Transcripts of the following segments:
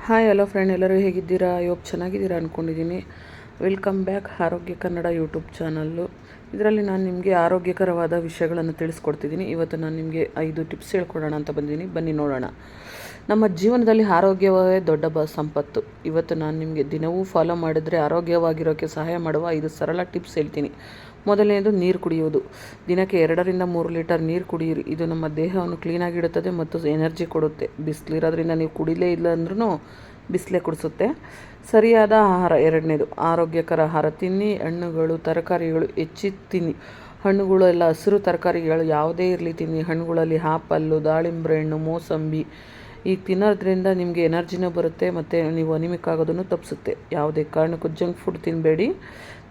Hi hello friend, ಎಲ್ಲರೂ ಹೇಗಿದ್ದೀರಾ? ಚೆನ್ನಾಗಿದ್ದೀರಾ ಅಂದ್ಕೊಂಡಿದ್ದೀನಿ. ವೆಲ್ಕಮ್ ಬ್ಯಾಕ್ ಆರೋಗ್ಯ ಕನ್ನಡ ಯೂಟ್ಯೂಬ್ ಚಾನಲ್ಲು. ಇದರಲ್ಲಿ ನಾನು ನಿಮಗೆ ಆರೋಗ್ಯಕರವಾದ ವಿಷಯಗಳನ್ನು ತಿಳಿಸ್ಕೊಡ್ತಿದ್ದೀನಿ. ಇವತ್ತು ನಾನು ನಿಮಗೆ 5 ಟಿಪ್ಸ್ ಹೇಳ್ಕೊಡೋಣ ಅಂತ ಬಂದಿದ್ದೀನಿ. ಬನ್ನಿ ನೋಡೋಣ. ನಮ್ಮ ಜೀವನದಲ್ಲಿ ಆರೋಗ್ಯವೇ ದೊಡ್ಡ ಸಂಪತ್ತು. ಇವತ್ತು ನಾನು ನಿಮಗೆ ದಿನವೂ ಫಾಲೋ ಮಾಡಿದ್ರೆ ಆರೋಗ್ಯವಾಗಿರೋಕ್ಕೆ ಸಹಾಯ ಮಾಡುವ 5 ಸರಳ ಟಿಪ್ಸ್ ಹೇಳ್ತೀನಿ. ಮೊದಲನೇದು, ನೀರು ಕುಡಿಯುವುದು. ದಿನಕ್ಕೆ 2 ರಿಂದ 3 ಲೀಟರ್ ನೀರು ಕುಡಿಯಿರಿ. ಇದು ನಮ್ಮ ದೇಹವನ್ನು ಕ್ಲೀನಾಗಿಡುತ್ತದೆ ಮತ್ತು ಎನರ್ಜಿ ಕೊಡುತ್ತೆ. ಬಿಸಿಲಿರೋದ್ರಿಂದ ನೀವು ಕುಡಿಲೇ ಇಲ್ಲ ಅಂದ್ರೂ ಬಿಸಿಲೇ ಕುಡಿಸುತ್ತೆ. ಸರಿಯಾದ ಆಹಾರ. ಎರಡನೇದು, ಆರೋಗ್ಯಕರ ಆಹಾರ ತಿನ್ನಿ. ಹಣ್ಣುಗಳು, ತರಕಾರಿಗಳು ಹೆಚ್ಚಿ ತಿನ್ನಿ. ಹಣ್ಣುಗಳು ಎಲ್ಲ ಹಸಿರು ತರಕಾರಿಗಳು ಯಾವುದೇ ಇರಲಿ ತಿನ್ನಿ. ಹಣ್ಣುಗಳಲ್ಲಿ ಆಪಲ್ಲು, ದಾಳಿಂಬೆ ಹಣ್ಣು, ಮೋಸಂಬಿ ಈಗ ತಿನ್ನೋದ್ರಿಂದ ನಿಮಗೆ ಎನರ್ಜಿನೂ ಬರುತ್ತೆ ಮತ್ತು ನೀವು ಅನಿಮಿಕ್ ಆಗೋದನ್ನು ತಪ್ಪಿಸುತ್ತೆ. ಯಾವುದೇ ಕಾರಣಕ್ಕೂ ಜಂಕ್ ಫುಡ್ ತಿನ್ನಬೇಡಿ.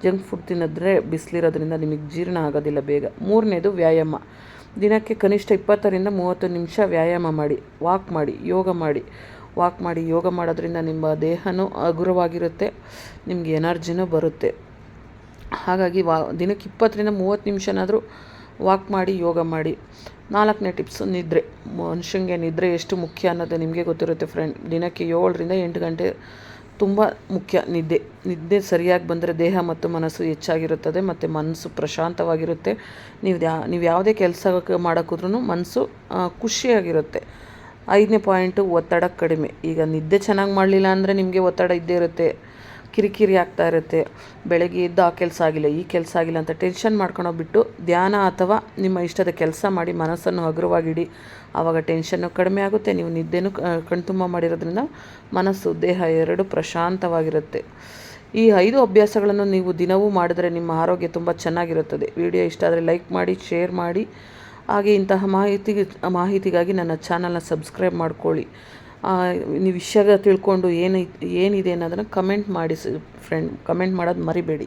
ಜಂಕ್ ಫುಡ್ ತಿನ್ನಿದ್ರೆ ಬಿಸಿಲಿರೋದ್ರಿಂದ ನಿಮಗೆ ಜೀರ್ಣ ಆಗೋದಿಲ್ಲ ಬೇಗ. ಮೂರನೇದು, ವ್ಯಾಯಾಮ. ದಿನಕ್ಕೆ ಕನಿಷ್ಠ 20 ರಿಂದ 30 ನಿಮಿಷ ವ್ಯಾಯಾಮ ಮಾಡಿ. ವಾಕ್ ಮಾಡಿ ಯೋಗ ಮಾಡೋದ್ರಿಂದ ನಿಮ್ಮ ದೇಹನೂ ಹಗುರವಾಗಿರುತ್ತೆ, ನಿಮಗೆ ಎನರ್ಜಿನೂ ಬರುತ್ತೆ. ಹಾಗಾಗಿ ದಿನಕ್ಕೆ 20 ರಿಂದ 30 ನಿಮಿಷನಾದರೂ ವಾಕ್ ಮಾಡಿ, ಯೋಗ ಮಾಡಿ. 4ನೇ ಟಿಪ್ಸು, ನಿದ್ರೆ. ಮನುಷ್ಯನಿಗೆ ನಿದ್ರೆ ಎಷ್ಟು ಮುಖ್ಯ ಅನ್ನೋದು ನಿಮಗೆ ಗೊತ್ತಿರುತ್ತೆ ಫ್ರೆಂಡ್. ದಿನಕ್ಕೆ 7 ರಿಂದ 8 ಗಂಟೆ ತುಂಬ ಮುಖ್ಯ. ನಿದ್ದೆ ಸರಿಯಾಗಿ ಬಂದರೆ ದೇಹ ಮತ್ತು ಮನಸ್ಸು ಹೆಚ್ಚಾಗಿರುತ್ತದೆ ಮತ್ತು ಮನಸ್ಸು ಪ್ರಶಾಂತವಾಗಿರುತ್ತೆ. ನೀವು ಯಾವುದೇ ಕೆಲಸ ಮಾಡೋಕ್ಕೋದ್ರೂ ಮನಸ್ಸು ಖುಷಿಯಾಗಿರುತ್ತೆ. 5ನೇ ಪಾಯಿಂಟು, ಒತ್ತಡ ಕಡಿಮೆ. ಈಗ ನಿದ್ದೆ ಚೆನ್ನಾಗಿ ಮಾಡಲಿಲ್ಲ ಅಂದರೆ ನಿಮಗೆ ಒತ್ತಡ ಇದ್ದೇ ಇರುತ್ತೆ, ಕಿರಿಕಿರಿ ಆಗ್ತಾ ಇರುತ್ತೆ. ಬೆಳಗ್ಗೆ ಎದ್ದು ಆ ಕೆಲಸ ಆಗಿಲ್ಲ, ಈ ಕೆಲಸ ಆಗಿಲ್ಲ ಅಂತ ಟೆನ್ಷನ್ ಮಾಡ್ಕೊಳೋಗ್ಬಿಟ್ಟು ಧ್ಯಾನ ಅಥವಾ ನಿಮ್ಮ ಇಷ್ಟದ ಕೆಲಸ ಮಾಡಿ ಮನಸ್ಸನ್ನು ಹಗುರವಾಗಿಡಿ. ಆವಾಗ ಟೆನ್ಷನ್ನು ಕಡಿಮೆ ಆಗುತ್ತೆ. ನೀವು ನಿದ್ದೆನೂ ಕಣ್ತುಂಬ ಮಾಡಿರೋದ್ರಿಂದ ಮನಸ್ಸು ದೇಹ ಎರಡೂ ಪ್ರಶಾಂತವಾಗಿರುತ್ತೆ. ಈ 5 ಅಭ್ಯಾಸಗಳನ್ನು ನೀವು ದಿನವೂ ಮಾಡಿದರೆ ನಿಮ್ಮ ಆರೋಗ್ಯ ತುಂಬ ಚೆನ್ನಾಗಿರುತ್ತದೆ. ವಿಡಿಯೋ ಇಷ್ಟ ಆದರೆ ಲೈಕ್ ಮಾಡಿ, ಶೇರ್ ಮಾಡಿ. ಹಾಗೆ ಇಂತಹ ಮಾಹಿತಿಗಾಗಿ ನನ್ನ ಚಾನಲ್ನ ಸಬ್ಸ್ಕ್ರೈಬ್ ಮಾಡ್ಕೊಳ್ಳಿ. ನೀವು ವಿಷಯ ತಿಳ್ಕೊಂಡು ಏನಿದೆ ಅನ್ನೋದನ್ನು ಕಮೆಂಟ್ ಮಾಡಿ ಫ್ರೆಂಡ್. ಕಮೆಂಟ್ ಮಾಡೋದು ಮರಿಬೇಡಿ.